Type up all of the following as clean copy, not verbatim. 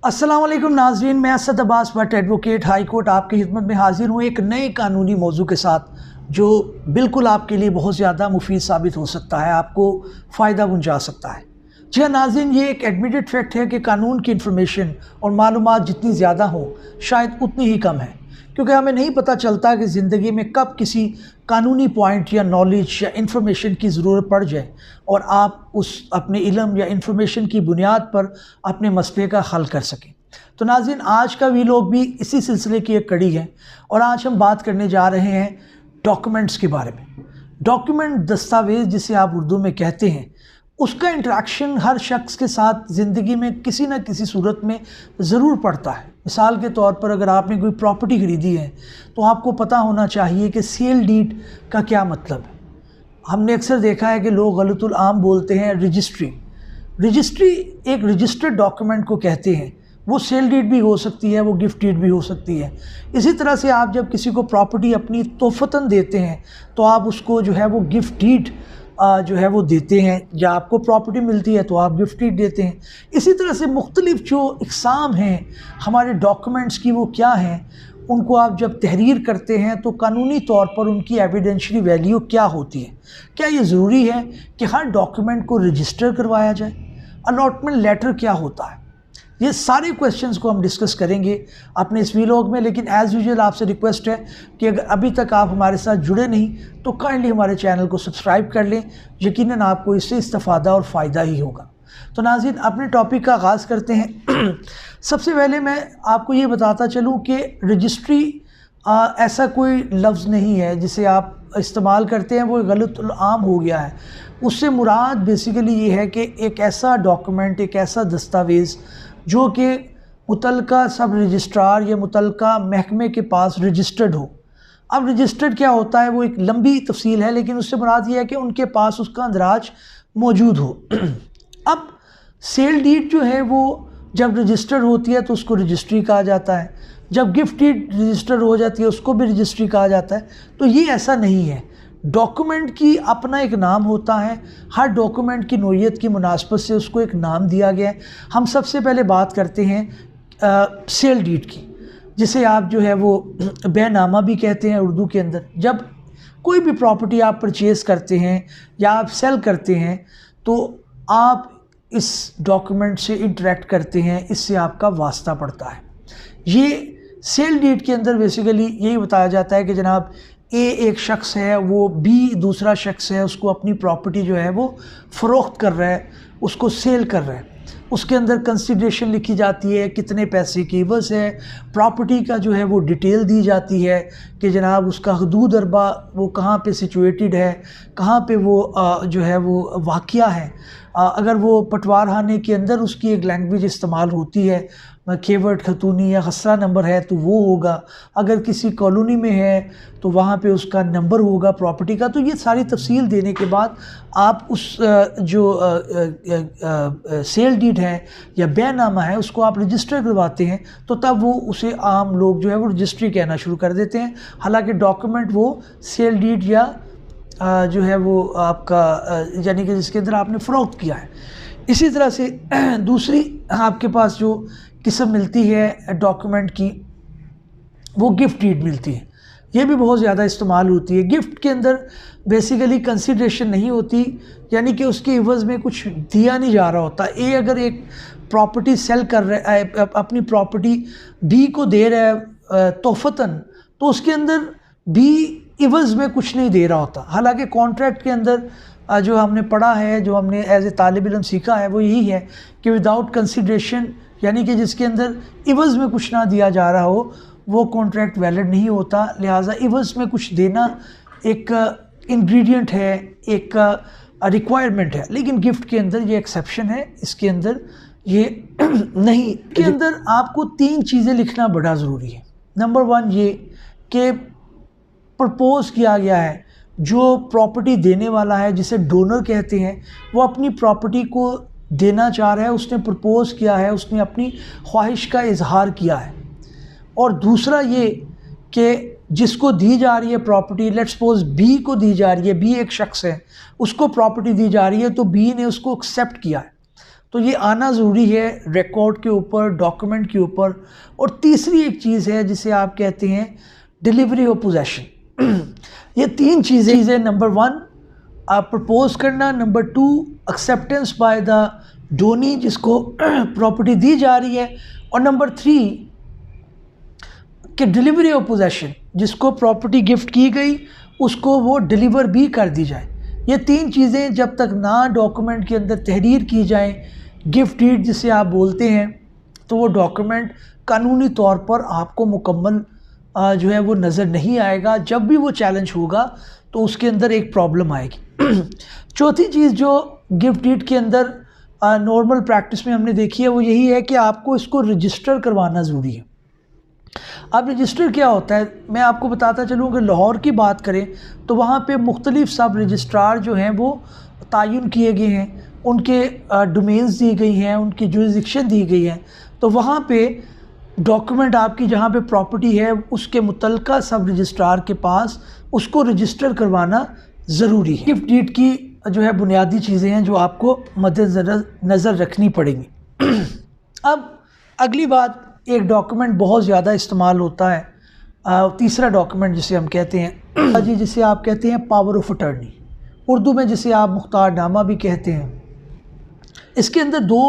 अस्सलाम वालेकुम नाज़रीन, मैं Asad Abbas Bhatt advocate high court आपकी खिदमत में हाजिर हूँ एक नए कानूनी मौजू के साथ जो बिल्कुल आपके लिए बहुत ज़्यादा मुफीद साबित हो सकता है, आपको फ़ायदा पहुँचा सकता है। जी हाँ नाज़रीन, ये एक एडमिटेड फैक्ट है कि कानून की इन्फॉर्मेशन और मालूमात जितनी ज़्यादा हो शायद उतनी ही कम है, क्योंकि हमें नहीं पता चलता कि ज़िंदगी में कब किसी कानूनी पॉइंट या नॉलेज या इन्फॉर्मेशन की ज़रूरत पड़ जाए और आप उस अपने इल्म या इन्फॉर्मेशन की बुनियाद पर अपने मसले का हल कर सकें। तो नाज़रीन, आज का वीलॉग भी इसी सिलसिले की एक कड़ी है और आज हम बात करने जा रहे हैं डॉक्यूमेंट्स के बारे में। डॉक्यूमेंट, दस्तावेज़ जिसे आप उर्दू में कहते हैं, उसका इंटरेक्शन हर शख्स के साथ ज़िंदगी में किसी न किसी सूरत में ज़रूर पड़ता है। मिसाल के तौर पर अगर आपने कोई प्रॉपर्टी ख़रीदी है तो आपको पता होना चाहिए कि सेल डीड का क्या मतलब है। हमने अक्सर देखा है कि लोग गलतुल आम बोलते हैं रजिस्ट्री। रजिस्ट्री एक रजिस्टर्ड डॉक्यूमेंट को कहते हैं। वो सेल डीड भी हो सकती है, वो गिफ्ट डीड भी हो सकती है। इसी तरह से आप जब किसी को प्रॉपर्टी अपनी तोहफ़तन देते हैं तो आप उसको जो है वो गिफ्ट डीड जो है वो देते हैं, या आपको प्रॉपर्टी मिलती है तो आप गिफ्ट डीड देते हैं। इसी तरह से मुख्तलिफ जो इक़साम हैं हमारे डॉक्यूमेंट्स की, वो क्या हैं, उनको आप जब तहरीर करते हैं तो कानूनी तौर पर उनकी एविडेंशियली वैल्यू क्या होती है। क्या ये ज़रूरी है कि हर डॉक्यूमेंट को रजिस्टर करवाया जाए? अलॉटमेंट लेटर क्या होता है? ये सारे क्वेश्चंस को हम डिस्कस करेंगे अपने इस वीलॉग में। लेकिन एज़ यूजुअल आपसे रिक्वेस्ट है कि अगर अभी तक आप हमारे साथ जुड़े नहीं तो काइंडली हमारे चैनल को सब्सक्राइब कर लें। यकीनन आपको इससे इस्तेफ़ादा और फ़ायदा ही होगा। तो नाज़रीन, अपने टॉपिक का आगाज़ करते हैं। सबसे पहले मैं आपको ये बताता चलूँ कि रजिस्ट्री ऐसा कोई लफ्ज़ नहीं है जिसे आप इस्तेमाल करते हैं, वो गलत आम हो गया है। उससे मुराद बेसिकली ये है कि एक ऐसा डॉक्यूमेंट, एक ऐसा दस्तावेज़ जो कि मुतलका सब रजिस्ट्रार या मुतलका महकमे के पास रजिस्टर्ड हो। अब रजिस्टर्ड क्या होता है, वो एक लंबी तफसील है, लेकिन उससे मुराद ये है कि उनके पास उसका अंदराज मौजूद हो। अब सेल डीड जो है वो जब रजिस्टर्ड होती है तो उसको रजिस्ट्री कहा जाता है। जब गिफ्ट डीड रजिस्टर्ड हो जाती है उसको भी रजिस्ट्री कहा जाता है। तो ये ऐसा नहीं है, डॉक्यूमेंट की अपना एक नाम होता है। हर डॉक्यूमेंट की नोयत की मुनासबत से उसको एक नाम दिया गया है। हम सबसे पहले बात करते हैं सेल डीड की, जिसे आप जो है वो बैनामा भी कहते हैं उर्दू के अंदर। जब कोई भी प्रॉपर्टी आप परचेज़ करते हैं या आप सेल करते हैं तो आप इस डॉक्यूमेंट से इंटरेक्ट करते हैं, इससे आपका वास्ता पड़ता है। ये सेल डीड के अंदर बेसिकली यही बताया जाता है कि जनाब ए एक शख्स है, वो बी दूसरा शख्स है, उसको अपनी प्रॉपर्टी जो है वो फ़रोख्त कर रहा है, उसको सेल कर रहा है। उसके अंदर कंसिडरेशन लिखी जाती है, कितने पैसे की बस है, प्रॉपर्टी का जो है वो डिटेल दी जाती है कि जनाब उसका हदूद अरबा वो कहाँ पे सिचुएटेड है, कहाँ पे वो जो है वो वाक़या है। अगर वो पटवारखाने के अंदर उसकी एक लैंग्वेज इस्तेमाल होती है, खेवट खतूनी या खसरा नंबर है तो वो होगा। अगर किसी कॉलोनी में है तो वहाँ पे उसका नंबर होगा प्रॉपर्टी का। तो ये सारी तफसील देने के बाद आप उस जो सेल डीड है या बैनामा है उसको आप रजिस्टर करवाते हैं, तो तब वो उसे आम लोग जो है वो रजिस्ट्री कहना शुरू कर देते हैं। हालांकि डॉक्यूमेंट वो सेल डीड या जो है वो आपका यानी कि जिसके अंदर आपने फ़रोख्त किया है। इसी तरह से दूसरी आपके पास जो किस्म मिलती है डॉक्यूमेंट की, वो गिफ्ट डीड मिलती है। ये भी बहुत ज़्यादा इस्तेमाल होती है। गिफ्ट के अंदर बेसिकली कंसिडरेशन नहीं होती, यानी कि उसके इवज़ में कुछ दिया नहीं जा रहा होता। ए अगर एक प्रॉपर्टी सेल कर रहा है, अपनी प्रॉपर्टी बी को दे रहा है तोहफ़तन, तो उसके अंदर बी इवज़ में कुछ नहीं दे रहा होता। हालांकि कॉन्ट्रैक्ट के अंदर जो हमने पढ़ा है, जो हमने एज ए तालिब इल्म सीखा है, वो यही है कि विदाउट कंसिडरेशन, यानी कि जिसके अंदर इवज़ में कुछ ना दिया जा रहा हो, वो कॉन्ट्रैक्ट वैलिड नहीं होता। लिहाजा इवज़ में कुछ देना एक इंग्रेडिएंट है, एक रिक्वायरमेंट है। लेकिन गिफ्ट के अंदर ये एक्सेप्शन है, इसके अंदर ये नहीं। के अंदर आपको 3 चीज़ें लिखना बड़ा ज़रूरी है। नंबर 1 ये कि प्रपोज़ किया गया है, जो प्रॉपर्टी देने वाला है जिसे डोनर कहते हैं, वो अपनी प्रॉपर्टी को देना चाह रहा है, उसने प्रपोज़ किया है, उसने अपनी ख्वाहिश का इजहार किया है। और दूसरा ये कि जिसको दी जा रही है प्रॉपर्टी, लेट्स सपोज बी को दी जा रही है, बी एक शख्स है, उसको प्रॉपर्टी दी जा रही है, तो बी ने उसको एक्सेप्ट किया है। तो ये आना ज़रूरी है रिकॉर्ड के ऊपर, डॉक्यूमेंट के ऊपर। और तीसरी एक चीज़ है जिसे आप कहते हैं डिलीवरी ऑफ पोजेशन। ये 3 चीज़ें, नंबर 1 आप प्रपोज करना, number 2 acceptance by the Downey जिसको प्रॉपर्टी दी जा रही है, और नंबर 3 कि डिलीवरी ऑफ पोजेशन जिसको प्रॉपर्टी गिफ्ट की गई उसको वो डिलीवर भी कर दी जाए। ये 3 चीज़ें जब तक ना डॉक्यूमेंट के अंदर तहरीर की जाए, गिफ्ट डीड जिसे आप बोलते हैं, तो वो डॉक्यूमेंट कानूनी तौर पर आपको मुकम्मल जो है वो नज़र नहीं आएगा। जब भी वो चैलेंज होगा तो उसके अंदर एक प्रॉब्लम आएगी। चौथी चीज़ जो गिफ्ट डीड के अंदर नॉर्मल प्रैक्टिस में हमने देखी है वो यही है कि आपको इसको रजिस्टर करवाना ज़रूरी है। अब रजिस्टर क्या होता है, मैं आपको बताता चलूँ कि लाहौर की बात करें तो वहाँ पे मुख्तलिफ सब रजिस्ट्रार जो हैं वो तयन किए गए हैं, उनके डोमेन्स दी गई हैं, उनकी जुरिसडिक्शन दी गई है। तो वहाँ पे डॉक्यूमेंट आपकी जहाँ पे प्रॉपर्टी है उसके मुतल्लिका सब रजिस्ट्रार के पास उसको रजिस्टर करवाना ज़रूरी है। गिफ्ट डीड की जो है बुनियादी चीज़ें हैं जो आपको नज़र रखनी पड़ेंगी। अब अगली बात, एक डॉक्यूमेंट बहुत ज़्यादा इस्तेमाल होता है, तीसरा डॉक्यूमेंट जिसे हम कहते हैं जी, जिसे आप कहते हैं पावर ऑफ अटर्नी, उर्दू में जिसे आप मुख्तारनामा भी कहते हैं। इसके अंदर 2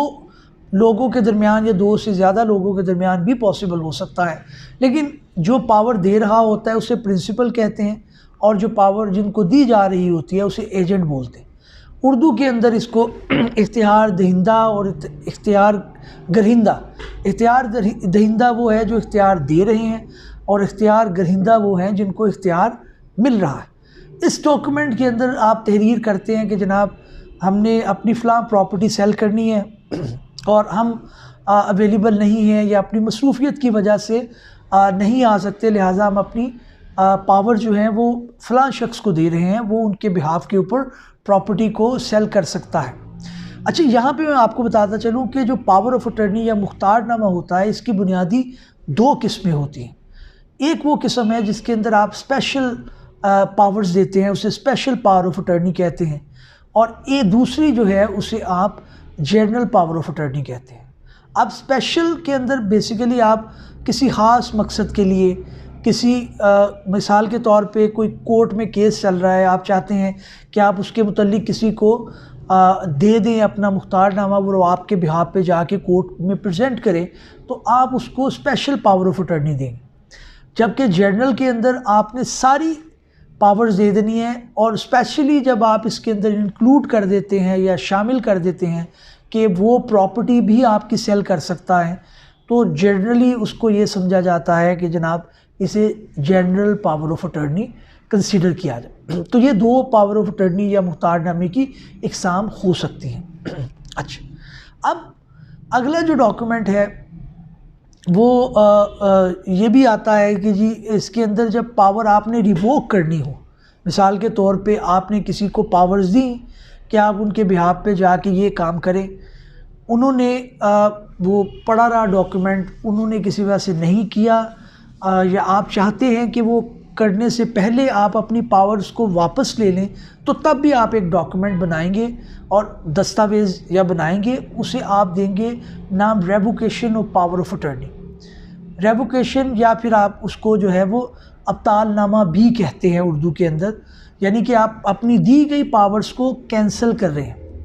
लोगों के दरमियान या 2 से ज़्यादा लोगों के दरमियान भी पॉसिबल हो सकता है, लेकिन जो पावर दे रहा होता है उसे प्रिंसिपल कहते हैं, और जो पावर जिनको दी जा रही होती है उसे एजेंट बोलते हैं। उर्दू के अंदर इसको इख्तियार दहिंदा और इख्तियार गरहिंदा, इख्तियार दहिंदा वो है जो इख्तियार दे रहे हैं, और इख्तियार गरहिंदा वो हैं जिनको इख्तियार मिल रहा है। इस डॉक्यूमेंट के अंदर आप तहरीर करते हैं कि जनाब हमने अपनी फ़लाँ प्रॉपर्टी सेल करनी है और हम अवेलेबल नहीं हैं या अपनी मसरूफियत की वजह से नहीं आ सकते, लिहाजा हम अपनी पावर जो है वो फ़लाँ शख्स को दे रहे हैं, वो उनके बिहाफ के ऊपर प्रॉपर्टी को सेल कर सकता है। अच्छा, यहाँ पे मैं आपको बताता चलूँ कि जो पावर ऑफ अटर्नी या मुख्तारनामा होता है इसकी बुनियादी 2 किस्में होती हैं। एक वो किस्म है जिसके अंदर आप स्पेशल पावर्स देते हैं, उसे स्पेशल पावर ऑफ अटर्नी कहते हैं, और ये दूसरी जो है उसे आप जनरल पावर ऑफ अटर्नी कहते हैं। अब स्पेशल के अंदर बेसिकली आप किसी ख़ास मकसद के लिए, किसी मिसाल के तौर पे कोई कोर्ट में केस चल रहा है, आप चाहते हैं कि आप उसके मुतल्लिक किसी को दे दें अपना मुख्तारनामा, वो आपके बिहाफ पे जाके कोर्ट में प्रेजेंट करें, तो आप उसको स्पेशल पावर ऑफ अटर्नी देंगे। जबकि जनरल के अंदर आपने सारी पावर्स दे देनी है, और स्पेशली जब आप इसके अंदर इंक्लूड कर देते हैं या शामिल कर देते हैं कि वो प्रॉपर्टी भी आपकी सेल कर सकता है, तो जनरली उसको ये समझा जाता है कि जनाब इसे general power of attorney consider किया जाए। तो ये 2 पावर ऑफ अटर्नी या मुख्तारनामे की इकसाम हो सकती हैं। अच्छा, अब अगला जो डॉक्यूमेंट है वो ये भी आता है कि जी इसके अंदर जब पावर आपने रिवोक करनी हो, मिसाल के तौर पे आपने किसी को पावर्स दी कि आप उनके बिहाफ पे जाके ये काम करें, उन्होंने वो पढ़ा रहा डॉक्यूमेंट उन्होंने किसी वजह से नहीं किया, या आप चाहते हैं कि वो करने से पहले आप अपनी पावर्स को वापस ले लें, तो तब भी आप एक डॉक्यूमेंट बनाएंगे और दस्तावेज़ या बनाएंगे, उसे आप देंगे नाम revocation of power of attorney. Revocation या फिर आप उसको जो है वो अब्तालनामा भी कहते हैं उर्दू के अंदर, यानी कि आप अपनी दी गई पावर्स को कैंसिल कर रहे हैं।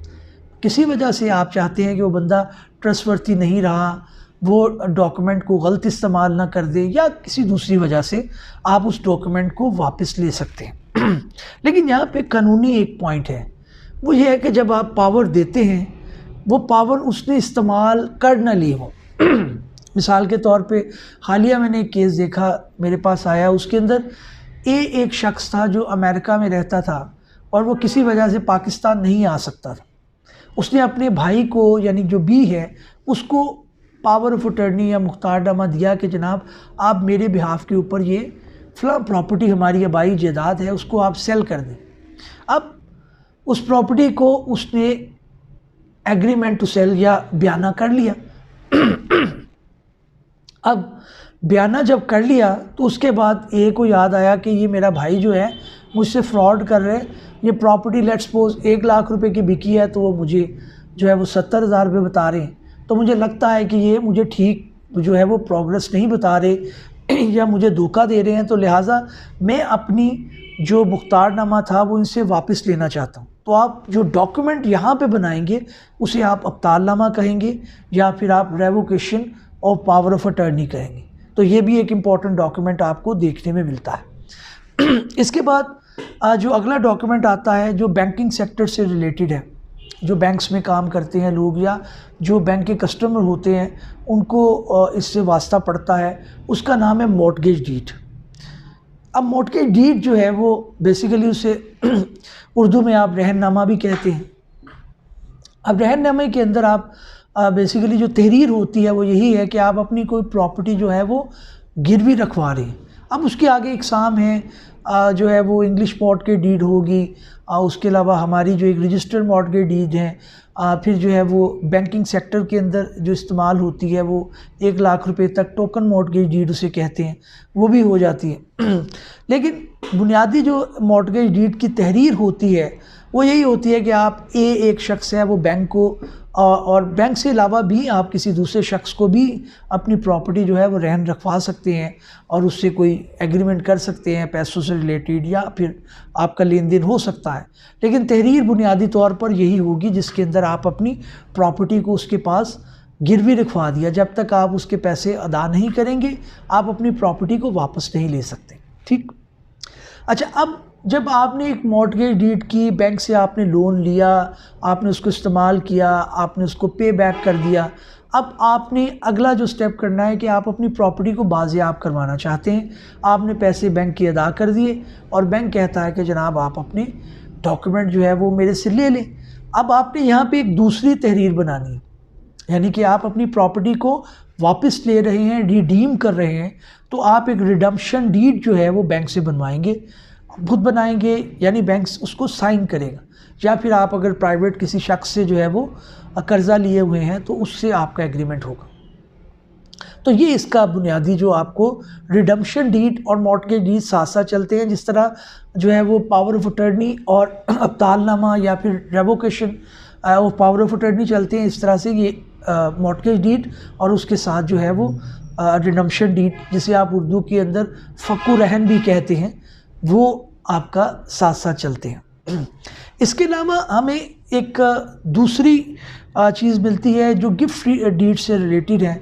किसी वजह से आप चाहते हैं कि वो बंदा ट्रस्टवर्थी नहीं रहा, वो डॉक्यूमेंट को गलत इस्तेमाल ना कर दे, या किसी दूसरी वजह से आप उस डॉक्यूमेंट को वापस ले सकते हैं। लेकिन यहाँ पे कानूनी एक पॉइंट है, वो ये है कि जब आप पावर देते हैं वो पावर उसने इस्तेमाल कर ना ली हो। मिसाल के तौर पे हालिया मैंने एक केस देखा, मेरे पास आया, उसके अंदर एक शख्स था जो अमेरिका में रहता था और वो किसी वजह से पाकिस्तान नहीं आ सकता था। उसने अपने भाई को, यानी जो बी है, उसको पावर ऑफ अटर्नी या मुख्तारनामा दिया कि जनाब आप मेरे बिहाफ के ऊपर ये फ़लाँ प्रॉपर्टी हमारी आबाई जायदाद है उसको आप सेल कर दें। अब उस प्रॉपर्टी को उसने एग्रीमेंट टू सेल या बयाना कर लिया। अब बयाना जब कर लिया तो उसके बाद ए को याद आया कि ये मेरा भाई जो है मुझसे फ्रॉड कर रहे हैं, ये प्रॉपर्टी लेट्स सपोज 1 लाख रुपए की बिकी है तो वो मुझे जो है वो 70,000 रुपये बता रहे हैं, तो मुझे लगता है कि ये मुझे ठीक जो है वो प्रोग्रेस नहीं बता रहे या मुझे धोखा दे रहे हैं, तो लिहाजा मैं अपनी जो मुख्तारनामा था वो इनसे वापस लेना चाहता हूँ। तो आप जो डॉक्यूमेंट यहाँ पे बनाएंगे उसे आप अब्तालनामा कहेंगे या फिर आप revocation of power of attorney कहेंगे। तो ये भी एक इम्पॉर्टेंट डॉक्यूमेंट आपको देखने में मिलता है। इसके बाद जो अगला डॉक्यूमेंट आता है जो बैंकिंग सेक्टर से रिलेटेड है, जो बैंक्स में काम करते हैं लोग या जो बैंक के कस्टमर होते हैं उनको इससे वास्ता पड़ता है, उसका नाम है मॉर्टगेज डीड। अब मॉर्टगेज डीड जो है वो बेसिकली उसे उर्दू में आप रहननामा भी कहते हैं। अब रहननामे के अंदर आप बेसिकली जो तहरीर होती है वो यही है कि आप अपनी कोई प्रॉपर्टी जो है वो गिरवी रखवा रहे हैं। अब उसके आगे इकसाम है, जो है वो इंग्लिश मॉर्टगेज डीड होगी, उसके अलावा हमारी जो एक रजिस्टर्ड मॉर्टगेज डीड है, फिर जो है वो बैंकिंग सेक्टर के अंदर जो इस्तेमाल होती है वो 1 लाख रुपए तक टोकन मॉर्टगेज डीड उसे कहते हैं, वो भी हो जाती है। लेकिन बुनियादी जो मॉर्टगेज डीड की तहरीर होती है वो यही होती है कि आप एक शख्स है वो बैंक को और बैंक से अलावा भी आप किसी दूसरे शख्स को भी अपनी प्रॉपर्टी जो है वो रहन रखवा सकते हैं और उससे कोई एग्रीमेंट कर सकते हैं पैसों से रिलेटेड या फिर आपका लेन देन हो सकता है। लेकिन तहरीर बुनियादी तौर पर यही होगी जिसके अंदर आप अपनी प्रॉपर्टी को उसके पास गिरवी रखवा दिया, जब तक आप उसके पैसे अदा नहीं करेंगे आप अपनी प्रॉपर्टी को वापस नहीं ले सकते। ठीक, अच्छा, अब जब आपने एक मॉर्टगेज डीड की, बैंक से आपने लोन लिया, आपने उसको इस्तेमाल किया, आपने उसको पे बैक कर दिया, अब आपने अगला जो स्टेप करना है कि आप अपनी प्रॉपर्टी को बाजियाब करवाना चाहते हैं। आपने पैसे बैंक के अदा कर दिए और बैंक कहता है कि जनाब आप अपने डॉक्यूमेंट जो है वो मेरे से ले लें। अब आपने यहाँ पे एक दूसरी तहरीर बनानी है, यानी कि आप अपनी प्रॉपर्टी को वापस ले रहे हैं, रिडीम कर रहे हैं, तो आप एक रिडम्पशन डीड जो है वो बैंक से बनवाएंगे, खुद बनाएंगे, यानी बैंक उसको साइन करेगा, या फिर आप अगर प्राइवेट किसी शख्स से जो है वो कर्ज़ा लिए हुए हैं तो उससे आपका एग्रीमेंट होगा। तो ये इसका बुनियादी जो आपको रिडम्पशन डीड और मॉर्टगेज डीड साथ साथ चलते हैं, जिस तरह जो है वो पावर ऑफ अटर्नी और अब्तालनामा या फिर revocation of power of attorney चलते हैं, इस तरह से ये मॉर्टगेज डीड और उसके साथ जो है वो रिडम्पशन डीड, जिसे आप उर्दू के अंदर फ़क्कु रहन भी कहते हैं, वो आपका साथ साथ चलते हैं। इसके अलावा हमें एक दूसरी चीज़ मिलती है जो गिफ्ट डीड से रिलेटेड है,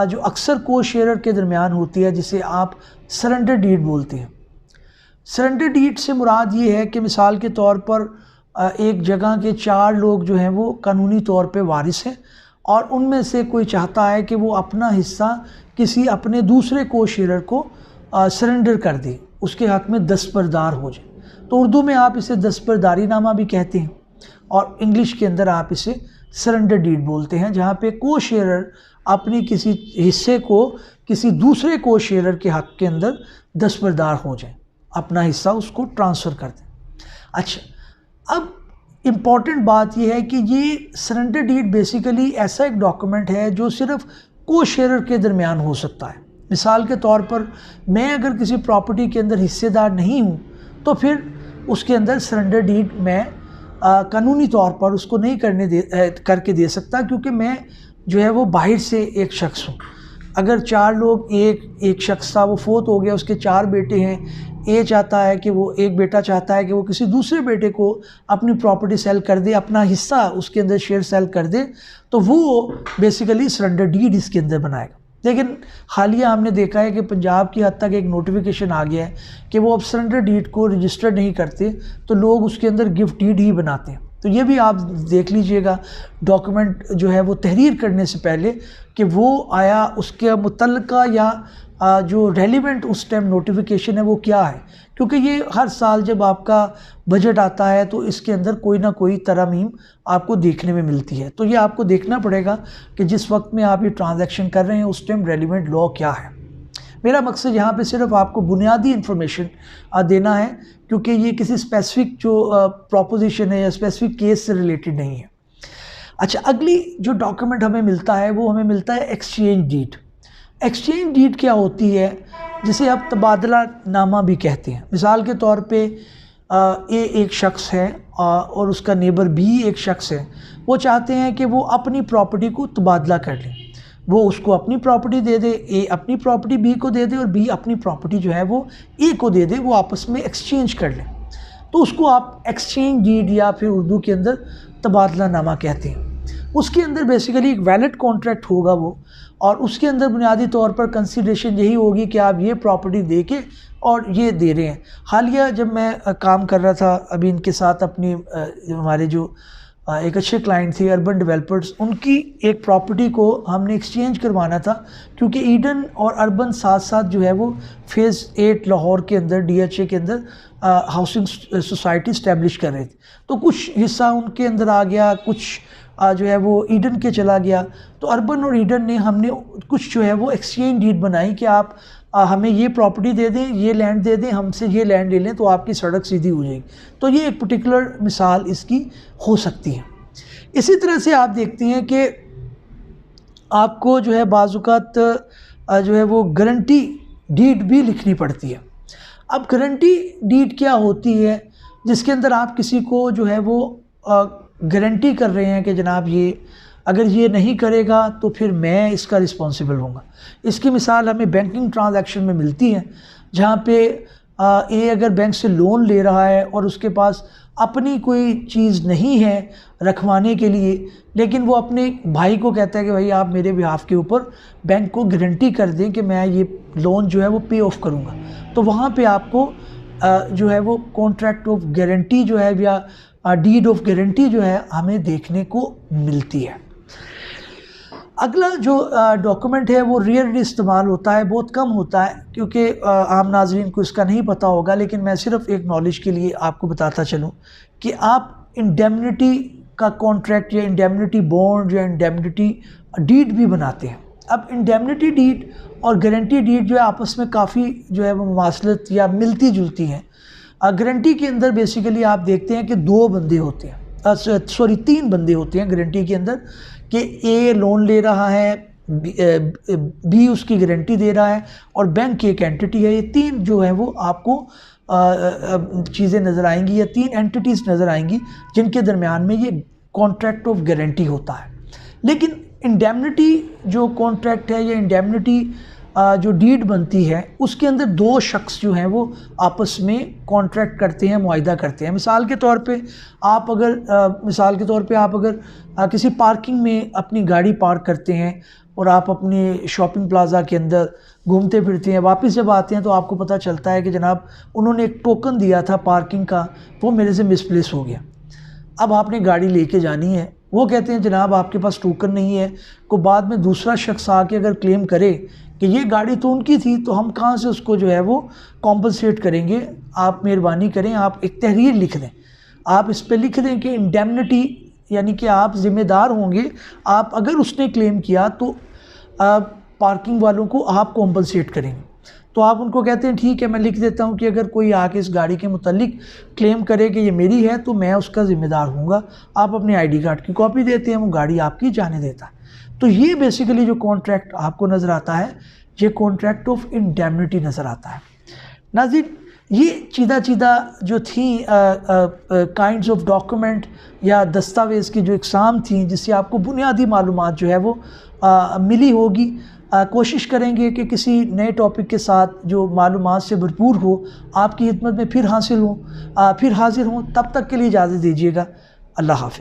जो अक्सर को शेयरर के दरमियान होती है, जिसे आप सरेंडर डीड बोलते हैं। सरेंडर डीड से मुराद ये है कि मिसाल के तौर पर एक जगह के 4 लोग जो हैं वो कानूनी तौर पे वारिस हैं और उनमें से कोई चाहता है कि वो अपना हिस्सा किसी अपने दूसरे को शेयरर को सरेंडर कर दे, उसके हक़ में दस्तबरदार हो जाए। तो उर्दू में आप इसे दस्तबरदारी नामा भी कहते हैं और इंग्लिश के अंदर आप इसे सरेंडर डीड बोलते हैं, जहाँ पे को शेयरर अपनी किसी हिस्से को किसी दूसरे को शेयरर के हक़ के अंदर दस्तबरदार हो जाए, अपना हिस्सा उसको ट्रांसफ़र कर दें। अच्छा, अब इम्पॉर्टेंट बात यह है कि ये सरेंडर डीड बेसिकली ऐसा एक डॉक्यूमेंट है जो सिर्फ़ को शेयरर के दरमियान हो सकता है। मिसाल के तौर पर मैं अगर किसी प्रॉपर्टी के अंदर हिस्सेदार नहीं हूँ तो फिर उसके अंदर सरेंडर डीड मैं कानूनी तौर पर उसको नहीं करके दे सकता, क्योंकि मैं जो है वो बाहर से एक शख्स हूँ। अगर 4 लोग एक शख्स था, वो फोत हो गया, उसके 4 बेटे हैं, एक बेटा चाहता है कि वो किसी दूसरे बेटे को अपनी प्रॉपर्टी सेल कर दे, अपना हिस्सा उसके अंदर शेयर सेल कर दे, तो वो बेसिकली सरेंडर डीड इसके अंदर बनाएगा। लेकिन हालिया हमने देखा है कि पंजाब की हद तक एक नोटिफिकेशन आ गया है कि वो अब सरेंडर डीड को रजिस्टर नहीं करते, तो लोग उसके अंदर गिफ्ट डीड ही बनाते हैं। तो ये भी आप देख लीजिएगा डॉक्यूमेंट जो है वो तहरीर करने से पहले कि वो आया उसके मुतल्लिका या जो रेलिवेंट उस टाइम नोटिफिकेशन है वो क्या है, क्योंकि ये हर साल जब आपका बजट आता है तो इसके अंदर कोई ना कोई तरमीम आपको देखने में मिलती है। तो ये आपको देखना पड़ेगा कि जिस वक्त में आप ये ट्रांजैक्शन कर रहे हैं उस टाइम रेलिवेंट लॉ क्या है। मेरा मकसद यहाँ पे सिर्फ आपको बुनियादी इन्फॉर्मेशन देना है, क्योंकि ये किसी स्पेसिफिक जो प्रोपोजिशन है या स्पेसिफिक केस से रिलेटेड नहीं है। अच्छा, अगली जो डॉक्यूमेंट हमें मिलता है वो हमें मिलता है एक्सचेंज डीड। एक्सचेंज डीड क्या होती है, जिसे आप तबादला नामा भी कहते हैं। मिसाल के तौर पे ए एक शख्स है और उसका नेबर बी एक शख्स है, वो चाहते हैं कि वो अपनी प्रॉपर्टी को तबादला कर लें, वो उसको अपनी प्रॉपर्टी दे दे, ए अपनी प्रॉपर्टी बी को दे दे और बी अपनी प्रॉपर्टी जो है वो ए को दे दे, वो आपस में एक्सचेंज कर लें। तो उसको आप एक्सचेंज डीड या फिर उर्दू के अंदर तबादला नामा कहते हैं। उसके अंदर बेसिकली एक वैलिड कॉन्ट्रैक्ट होगा वो, और उसके अंदर बुनियादी तौर पर कंसीडरेशन यही होगी कि आप ये प्रॉपर्टी दे के और ये दे रहे हैं। हालिया जब मैं काम कर रहा था अभी इनके साथ अपनी हमारे जो एक अच्छे क्लाइंट थे अर्बन डेवलपर्स, उनकी एक प्रॉपर्टी को हमने एक्सचेंज करवाना था, क्योंकि ईडन और अर्बन साथ साथ जो है वो फ़ेज़ 8 लाहौर के अंदर DHA के अंदर हाउसिंग सोसाइटी इस्टेब्लिश कर रहे थे। तो कुछ हिस्सा उनके अंदर आ गया, कुछ जो है वो ईडन के चला गया। तो अर्बन और ईडन ने हमने कुछ जो है वो एक्सचेंज डीड बनाई कि आप हमें ये प्रॉपर्टी दे दें, ये लैंड दे दें, हमसे ये लैंड ले लें तो आपकी सड़क सीधी हो जाएगी। तो ये एक पर्टिकुलर मिसाल इसकी हो सकती है। इसी तरह से आप देखते हैं कि आपको जो है बाज़-औक़ात जो है वो गारंटी डीड भी लिखनी पड़ती है। अब गारंटी डीड क्या होती है, जिसके अंदर आप किसी को जो है वो गारंटी कर रहे हैं कि जनाब ये अगर ये नहीं करेगा तो फिर मैं इसका रिस्पॉन्सिबल हूँगा। इसकी मिसाल हमें बैंकिंग ट्रांजैक्शन में मिलती है, जहाँ पे ए अगर बैंक से लोन ले रहा है और उसके पास अपनी कोई चीज़ नहीं है रखवाने के लिए, लेकिन वो अपने भाई को कहता है कि भाई आप मेरे बिहाफ के ऊपर बैंक को गारंटी कर दें कि मैं ये लोन जो है वो पे ऑफ करूँगा। तो वहाँ पे आपको जो है वो कॉन्ट्रैक्ट ऑफ गारंटी जो है या डीड ऑफ गारंटी जो है हमें देखने को मिलती है। अगला जो डॉक्यूमेंट है वो रेयरली इस्तेमाल होता है, बहुत कम होता है, क्योंकि आम नाज़रीन को इसका नहीं पता होगा, लेकिन मैं सिर्फ एक नॉलेज के लिए आपको बताता चलूँ कि आप इंडेमनिटी का कॉन्ट्रैक्ट या इंडेमनिटी बॉन्ड या इंडेमनिटी डीड भी बनाते हैं। अब इंडेमनिटी डीड और गारंटी डीड जो है आपस में काफ़ी जो है वो मुमासलत या मिलती जुलती हैं। गारंटी के अंदर बेसिकली आप देखते हैं कि 2 बंदे होते हैं, 3 बंदे होते हैं गारंटी के अंदर, कि ए लोन ले रहा है, बी उसकी गारंटी दे रहा है और बैंक की एक एंटिटी है। ये 3 जो है वो आपको चीज़ें नज़र आएंगी या 3 एंटिटीज़ नज़र आएंगी जिनके दरमियान में ये कॉन्ट्रैक्ट ऑफ गारंटी होता है। लेकिन इंडेमनिटी जो कॉन्ट्रैक्ट है या इंडेमनिटी जो डीड बनती है उसके अंदर 2 शख्स जो हैं वो आपस में कॉन्ट्रैक्ट करते हैं, मुआहिदा करते हैं। मिसाल के तौर पे आप अगर किसी पार्किंग में अपनी गाड़ी पार्क करते हैं और आप अपनी शॉपिंग प्लाज़ा के अंदर घूमते फिरते हैं, वापस जब आते हैं तो आपको पता चलता है कि जनाब उन्होंने एक टोकन दिया था पार्किंग का, वो मेरे से मिसप्लेस हो गया। अब आपने गाड़ी लेके जानी है, वो कहते हैं जनाब आपके पास टोकन नहीं है। को बाद में दूसरा शख्स आके अगर क्लेम करे कि ये गाड़ी तो उनकी थी, तो हम कहाँ से उसको जो है वो कॉम्पनसेट करेंगे। आप मेहरबानी करें, आप एक तहरीर लिख दें, आप इस पर लिख दें कि इंडेमनिटी यानी कि आप ज़िम्मेदार होंगे, आप अगर उसने क्लेम किया तो पार्किंग वालों को आप कॉम्पनसेट करेंगे। तो आप उनको कहते हैं ठीक है, मैं लिख देता हूँ कि अगर कोई आके इस गाड़ी के मुतालिक क्लेम करे कि ये मेरी है तो मैं उसका ज़िम्मेदार हूँगा। आप अपने ID कार्ड की कॉपी देते हैं, वो गाड़ी आपकी जाने देता है। तो ये बेसिकली जो कॉन्ट्रैक्ट आपको नज़र आता है, ये कॉन्ट्रैक्ट ऑफ इंडेमनिटी नज़र आता है। नाज़रीन, ये चीदा जो थी काइंड्स ऑफ डॉक्यूमेंट या दस्तावेज़ की जो इकसाम थी, जिससे आपको बुनियादी मालूमात जो है वो मिली होगी। कोशिश करेंगे कि किसी नए टॉपिक के साथ जो मालूमात से भरपूर हो आपकी खिदमत में फिर हाजिर हों। तब तक के लिए इजाज़त दीजिएगा। अल्लाह हाफ़िज़।